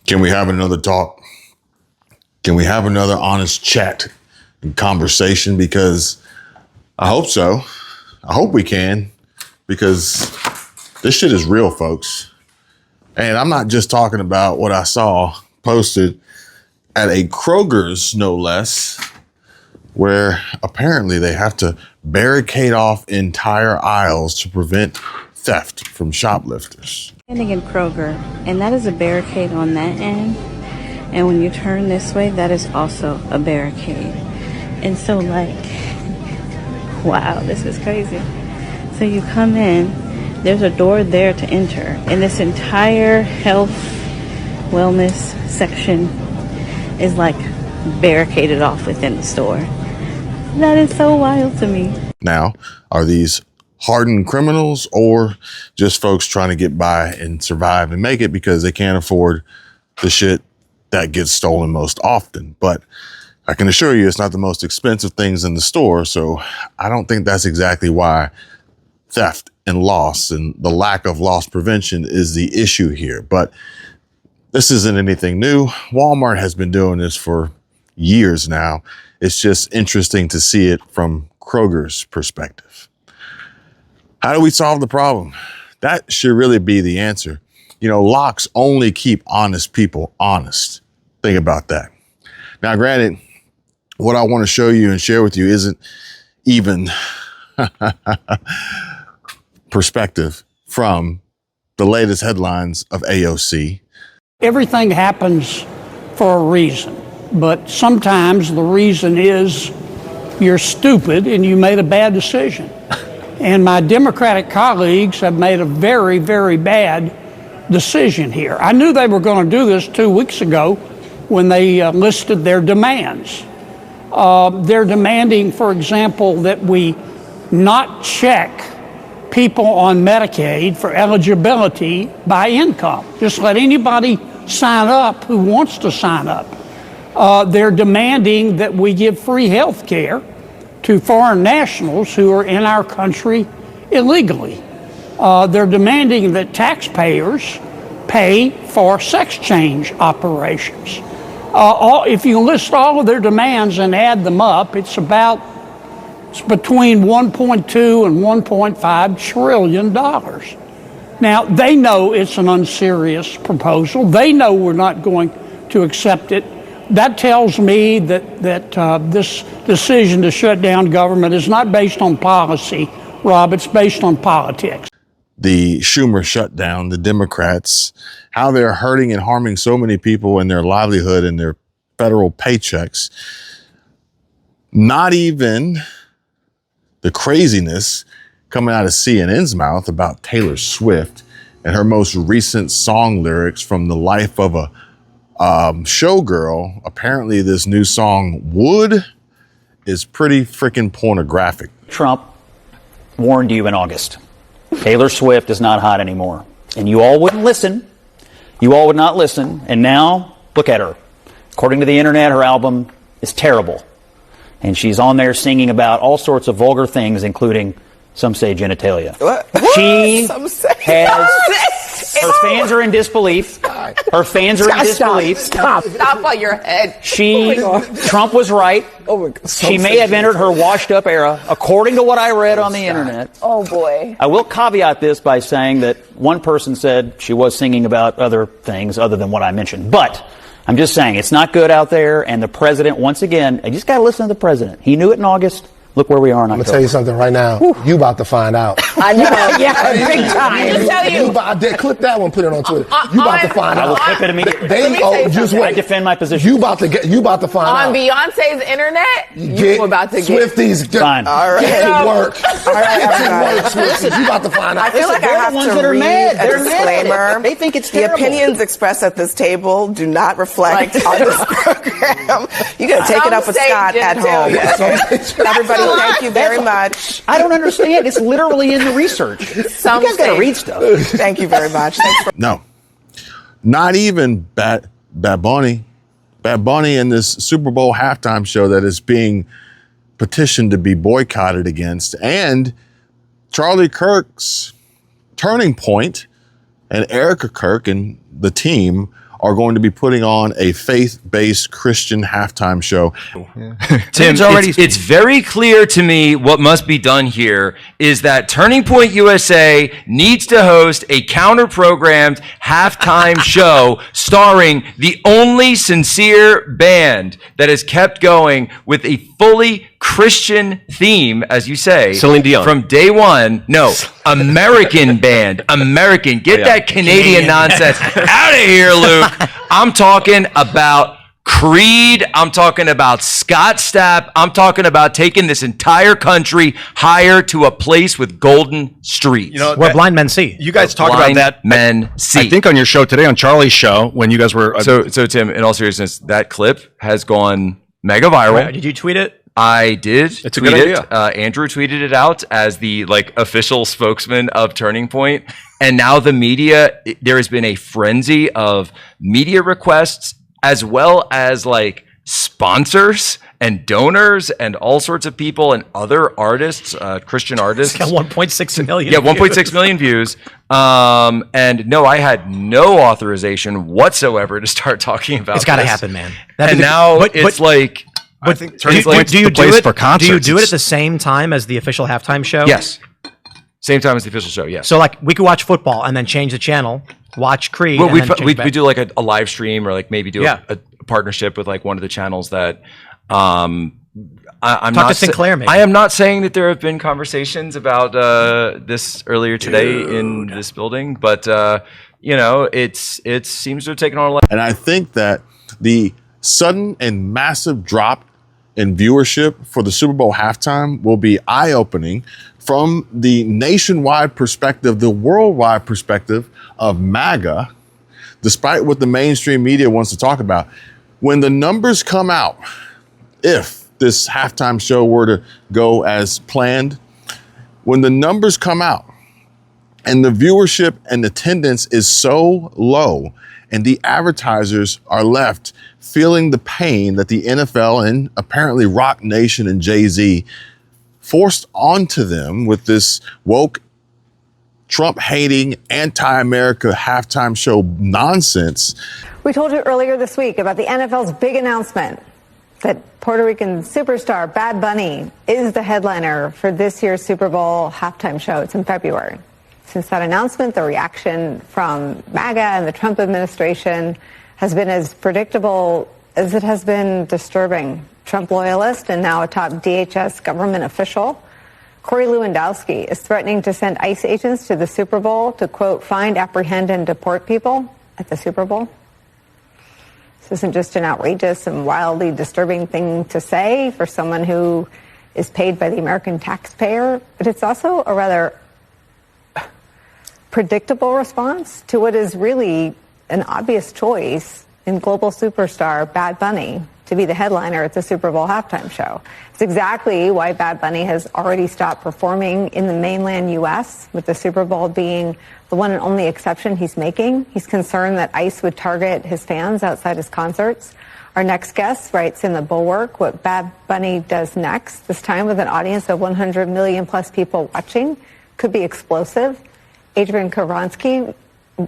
Can we have another talk? Can we have another honest chat and conversation? Because I hope so. I hope we can, because this shit is real, folks. And I'm not just talking about what I saw posted at a Kroger's, no less, where apparently they have to barricade off entire aisles to prevent theft from shoplifters. Standing in Kroger, and that is a barricade on that end. And when you turn this way, that is also a barricade. And so, like, wow, this is crazy. So you come in, there's a door there to enter, and this entire health, wellness section is like barricaded off within the store. That is so wild to me. Now, are these hardened criminals or just folks trying to get by and survive and make it because they can't afford the shit that gets stolen most often? But I can assure you it's not the most expensive things in the store. So I don't think that's exactly why theft and loss and the lack of loss prevention is the issue here. But this isn't anything new. Walmart has been doing this for years now. It's just interesting to see it from Kroger's perspective. How do we solve the problem? That should really be the answer. You know, locks only keep honest people honest. Think about that. Now, granted, what I want to show you and share with you isn't even perspective from the latest headlines of AOC. Everything happens for a reason, but sometimes the reason is you're stupid and you made a bad decision. And my Democratic colleagues have made a very, very bad decision here. I knew they were going to do this 2 weeks ago when they listed their demands. They're demanding, for example, that we not check people on Medicaid for eligibility by income. Just let anybody sign up who wants to sign up. They're demanding that we give free health care to foreign nationals who are in our country illegally. They're demanding that taxpayers pay for sex change operations. If you list all of their demands and add them up, it's between 1.2 and 1.5 trillion dollars. Now, they know it's an unserious proposal. They know we're not going to accept it. That tells me that this decision to shut down government is not based on policy, Rob, it's based on politics. The Schumer shutdown, the Democrats, how they're hurting and harming so many people in their livelihood and their federal paychecks. Not even the craziness coming out of CNN's mouth about Taylor Swift and her most recent song lyrics from the life of a showgirl. Apparently this new song, Wood, is pretty freaking pornographic. Trump warned you in August. Taylor Swift is not hot anymore. And you all wouldn't listen. You all would not listen. And now, look at her. According to the internet, her album is terrible. And she's on there singing about all sorts of vulgar things, including, some say, genitalia. What? She has... Her fans are in disbelief. Her fans are in disbelief. Stop on your head. Trump was right. Oh my God. She may have entered her washed up era, according to what I read on the internet. Oh boy. I will caveat this by saying that one person said she was singing about other things other than what I mentioned. But I'm just saying it's not good out there. And the president, once again, you just got to listen to the president. He knew it in August. Look where we are in October. I'm going to tell you something right now. Whew. You about to find out. I know. Yeah, big time. Just tell you. Clip that one, put it on Twitter. You about to find out. I will clip it immediately. Just wait. I defend my position. You about to find out. On Beyonce's internet, you about to get. Swifties. Fine. All right. Get to work. All right. Get to work, Swifties. You about to find out. I feel like I have to read a disclaimer. They think it's terrible. The opinions expressed at this table do not reflect on this program. You got to take it up with Scott at home. Everybody, thank you very much. I don't understand. It's literally in the research. You guys got to read stuff. Thank you very much. No, not even Bad Bunny. Bad Bunny in this Super Bowl halftime show that is being petitioned to be boycotted against, and Charlie Kirk's Turning Point and Erica Kirk and the team are going to be putting on a faith-based Christian halftime show. Tim, it's very clear to me what must be done here is that Turning Point USA needs to host a counter-programmed halftime show starring the only sincere band that has kept going with a fully Christian theme, as you say, Celine Dion. from day one. No, American band. American. Get that Canadian nonsense out of here, Luke. I'm talking about Creed. I'm talking about Scott Stapp. I'm talking about taking this entire country higher to a place with golden streets. You know, Where blind men see. you guys talk about that. Men see. I think on your show today, on Charlie's show, when you guys were So Tim, in all seriousness, that clip has gone mega viral. Did you tweet it? I did. It's a tweet good it. idea. Andrew tweeted it out as the official spokesman of Turning Point, and now the media. There has been a frenzy of media requests as well as sponsors and donors and all sorts of people and other artists, Christian artists. It's got 1.6 million. Yeah, 1.6 million views. And no, I had no authorization whatsoever to start talking about. It's got to this. happen, man. And now it's like. I think Turning do Point's you the place do it for concerts. Do you do it at the same time as the official halftime show? Yes. Same time as the official show, yes. So we could watch football and then change the channel, watch Creed. Well, and then change we back. do a live stream or maybe do a partnership with one of the channels that I'm Talk not to Sinclair, maybe. I am not saying that there have been conversations about this earlier today in this building, but it seems to have taken on a lot. And I think that the sudden and massive drop in viewership for the Super Bowl halftime will be eye-opening from the nationwide perspective, the worldwide perspective of MAGA, despite what the mainstream media wants to talk about. When the numbers come out, if this halftime show were to go as planned, when the numbers come out and the viewership and attendance is so low, and the advertisers are left feeling the pain that the NFL and apparently Rock Nation and Jay-Z forced onto them with this woke, Trump-hating, anti-America halftime show nonsense. We told you earlier this week about the NFL's big announcement that Puerto Rican superstar Bad Bunny is the headliner for this year's Super Bowl halftime show. It's in February. Since that announcement, the reaction from MAGA and the Trump administration has been as predictable as it has been disturbing. Trump loyalist and now a top DHS government official, Corey Lewandowski, is threatening to send ICE agents to the Super Bowl to, quote, find, apprehend, and deport people at the Super Bowl. This isn't just an outrageous and wildly disturbing thing to say for someone who is paid by the American taxpayer, but it's also a rather predictable response to what is really an obvious choice in global superstar Bad Bunny to be the headliner at the Super Bowl halftime show. It's exactly why Bad Bunny has already stopped performing in the mainland U.S., with the Super Bowl being the one and only exception he's making. He's concerned that ICE would target his fans outside his concerts. Our next guest writes in The Bulwark what Bad Bunny does next, this time with an audience of 100 million plus people watching, could be explosive. Adrian Karonsky,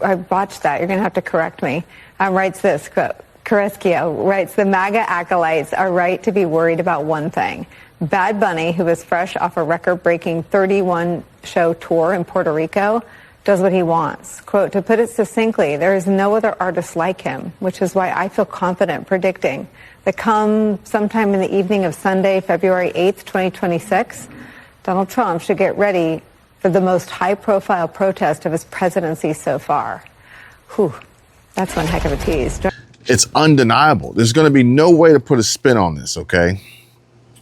I botched that. You're going to have to correct me. Writes this, quote, Carrasquillo writes, the MAGA acolytes are right to be worried about one thing. Bad Bunny, who is fresh off a record-breaking 31-show tour in Puerto Rico, does what he wants. Quote, to put it succinctly, there is no other artist like him, which is why I feel confident predicting that come sometime in the evening of Sunday, February 8th, 2026, Donald Trump should get ready for the most high-profile protest of his presidency so far. Whew, that's one heck of a tease. It's undeniable. There's going to be no way to put a spin on this, okay?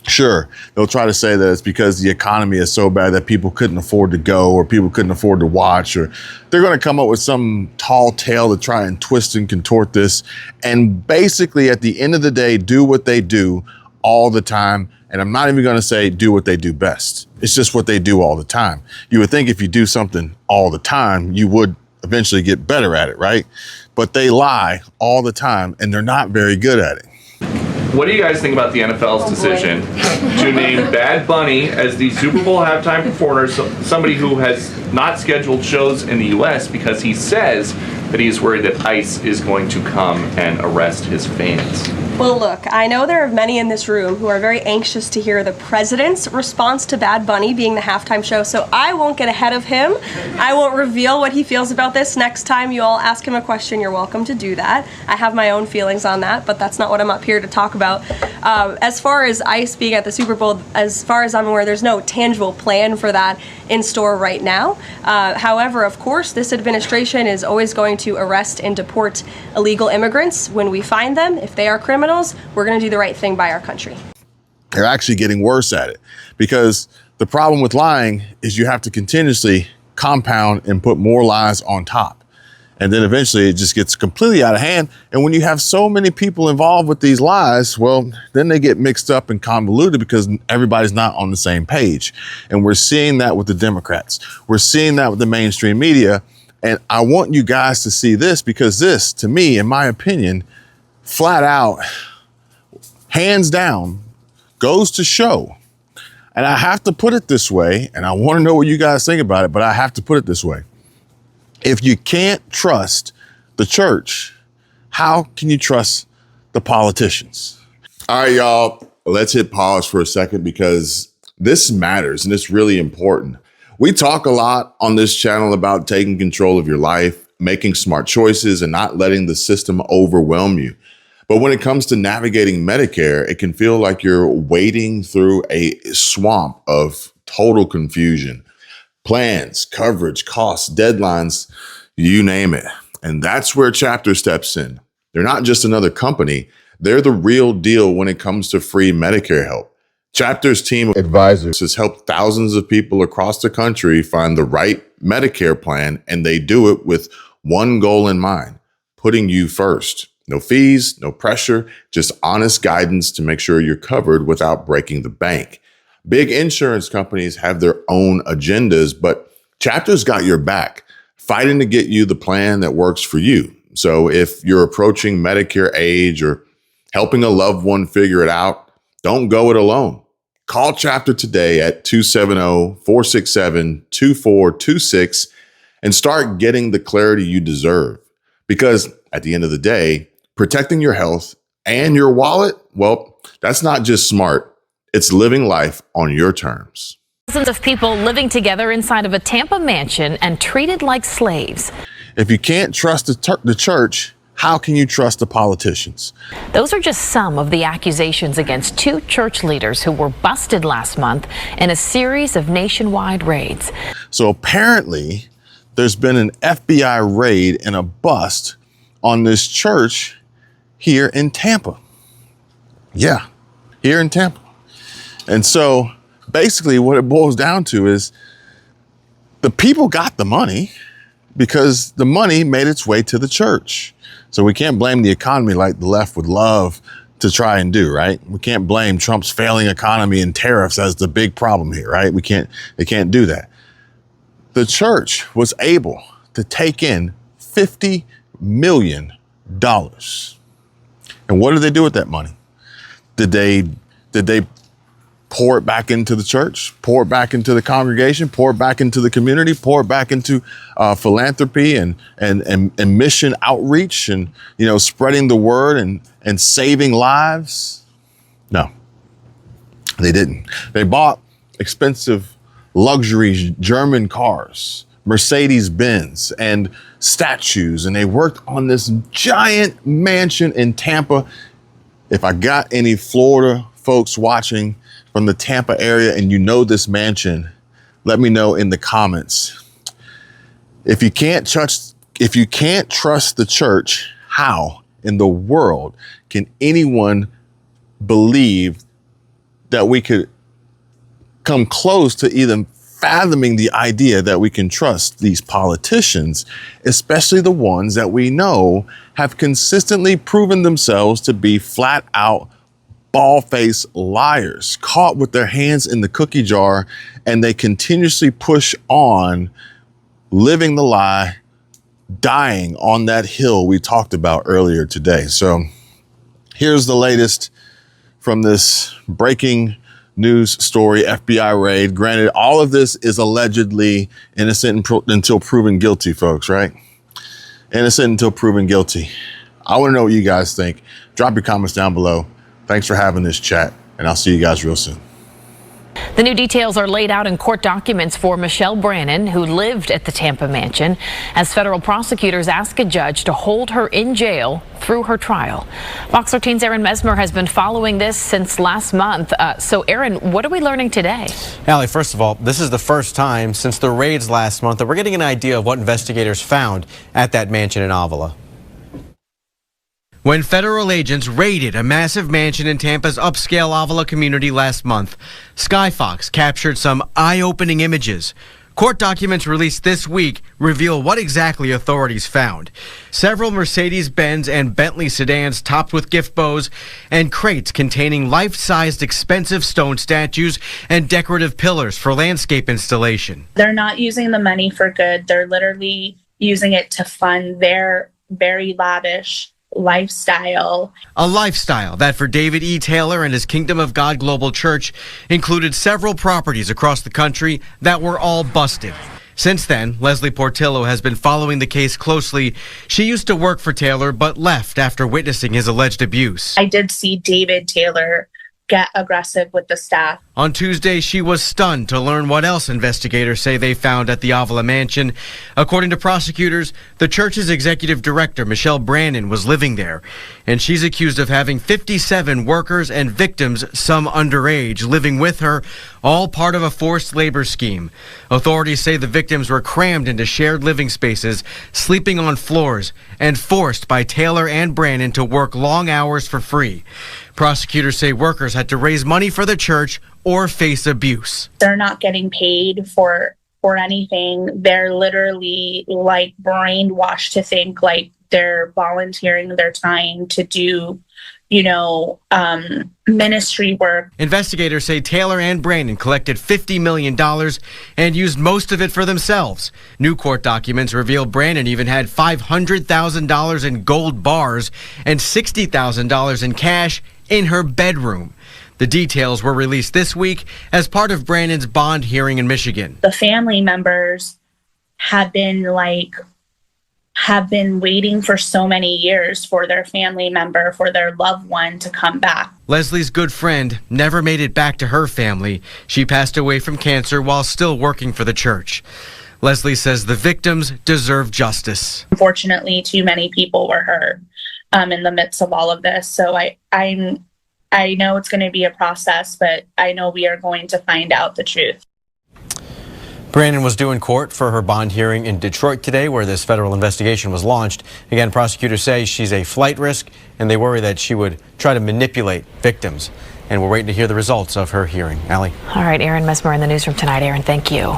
Sure, they'll try to say that it's because the economy is so bad that people couldn't afford to go or people couldn't afford to watch, or they're going to come up with some tall tale to try and twist and contort this and basically at the end of the day do what they do all the time. And I'm not even going to say do what they do best. It's just what they do all the time. You would think if you do something all the time, you would eventually get better at it, right? But they lie all the time and they're not very good at it. What do you guys think about the NFL's decision to name Bad Bunny as the Super Bowl halftime performer, somebody who has not scheduled shows in the U.S. because he says that he's worried that ICE is going to come and arrest his fans. Well, look, I know there are many in this room who are very anxious to hear the president's response to Bad Bunny being the halftime show, so I won't get ahead of him. I won't reveal what he feels about this. Next time you all ask him a question, you're welcome to do that. I have my own feelings on that, but that's not what I'm up here to talk about. As far as ICE being at the Super Bowl, as far as I'm aware, there's no tangible plan for that in store right now. However, of course, this administration is always going to arrest and deport illegal immigrants when we find them. If they are criminals, we're going to do the right thing by our country. They're actually getting worse at it, because the problem with lying is you have to continuously compound and put more lies on top. And then eventually it just gets completely out of hand. And when you have so many people involved with these lies, well, then they get mixed up and convoluted because everybody's not on the same page. And we're seeing that with the Democrats. We're seeing that with the mainstream media. And I want you guys to see this, because this, to me, in my opinion, flat out, hands down, goes to show. And I have to put it this way, and I want to know what you guys think about it, but I have to put it this way. If you can't trust the church, how can you trust the politicians? All right, y'all, let's hit pause for a second, because this matters and it's really important. We talk a lot on this channel about taking control of your life, making smart choices, and not letting the system overwhelm you. But when it comes to navigating Medicare, it can feel like you're wading through a swamp of total confusion. Plans, coverage, costs, deadlines, you name it. And that's where Chapter steps in. They're not just another company. They're the real deal when it comes to free Medicare help. Chapter's team of advisors has helped thousands of people across the country find the right Medicare plan, and they do it with one goal in mind: putting you first. No fees, no pressure, just honest guidance to make sure you're covered without breaking the bank. Big insurance companies have their own agendas, but Chapter's got your back, fighting to get you the plan that works for you. So if you're approaching Medicare age or helping a loved one figure it out, don't go it alone. Call Chapter today at 270-467-2426 and start getting the clarity you deserve. Because at the end of the day, protecting your health and your wallet, well, that's not just smart. It's living life on your terms. Thousands of people living together inside of a Tampa mansion and treated like slaves. If you can't trust the church, how can you trust the politicians? Those are just some of the accusations against two church leaders who were busted last month in a series of nationwide raids. So apparently, there's been an FBI raid and a bust on this church here in Tampa. Yeah, here in Tampa. And so basically what it boils down to is the people got the money because the money made its way to the church. So we can't blame the economy like the left would love to try and do, right? We can't blame Trump's failing economy and tariffs as the big problem here, right? They can't do that. The church was able to take in $50 million. And what did they do with that money? Did they pour it back into the church, pour it back into the congregation, pour it back into the community, pour it back into philanthropy and mission outreach and, spreading the word and saving lives? No, they didn't. They bought expensive luxury German cars, Mercedes-Benz, and statues, and they worked on this giant mansion in Tampa. If I got any Florida folks watching from the Tampa area and you know this mansion, let me know in the comments. If you can't trust the church, how in the world can anyone believe that we could come close to even fathoming the idea that we can trust these politicians, especially the ones that we know have consistently proven themselves to be flat out bald-faced liars, caught with their hands in the cookie jar, and they continuously push on, living the lie, dying on that hill we talked about earlier today. So here's the latest from this breaking news story, FBI raid. Granted, all of this is allegedly innocent until proven guilty, folks, right? innocent until proven guilty. I want to know what you guys think. Drop your comments down below. Thanks for having this chat, and I'll see you guys real soon. The new details are laid out in court documents for Michelle Brannon, who lived at the Tampa mansion, as federal prosecutors ask a judge to hold her in jail through her trial. Fox 13's Aaron Mesmer has been following this since last month. So, Aaron, what are we learning today? Allie, first of all, this is the first time since the raids last month that we're getting an idea of what investigators found at that mansion in Avila. When federal agents raided a massive mansion in Tampa's upscale Avila community last month, Skyfox captured some eye-opening images. Court documents released this week reveal what exactly authorities found. Several Mercedes-Benz and Bentley sedans topped with gift bows and crates containing life-sized expensive stone statues and decorative pillars for landscape installation. They're not using the money for good. They're literally using it to fund their very lavish lifestyle. A lifestyle that for David E. Taylor and his Kingdom of God Global Church included several properties across the country that were all busted. Since then, Leslie Portillo has been following the case closely. She used to work for Taylor but left after witnessing his alleged abuse. I did see David Taylor get aggressive with the staff. On Tuesday, she was stunned to learn what else investigators say they found at the Avila mansion. According to prosecutors, the church's executive director, Michelle Brannon, was living there, and she's accused of having 57 workers and victims, some underage, living with her, all part of a forced labor scheme. Authorities say the victims were crammed into shared living spaces, sleeping on floors, and forced by Taylor and Brannon to work long hours for free. Prosecutors say workers had to raise money for the church or face abuse. They're not getting paid for anything. They're literally like brainwashed to think like they're volunteering their time to do, ministry work. Investigators say Taylor and Brannon collected $50 million and used most of it for themselves. New court documents reveal Brannon even had $500,000 in gold bars and $60,000 in cash in her bedroom. The details were released this week as part of Brannon's bond hearing in Michigan. The family members have been waiting for so many years for their family member, for their loved one to come back. Leslie's good friend never made it back to her family. She passed away from cancer while still working for the church. Leslie says the victims deserve justice. Unfortunately, too many people were hurt in the midst of all of this. So I know it's going to be a process, but I know we are going to find out the truth. Brannon was due in court for her bond hearing in Detroit today, where this federal investigation was launched. Again, prosecutors say she's a flight risk, and they worry that she would try to manipulate victims. And we're waiting to hear the results of her hearing. Allie. All right, Aaron Mesmer in the newsroom tonight. Aaron, thank you.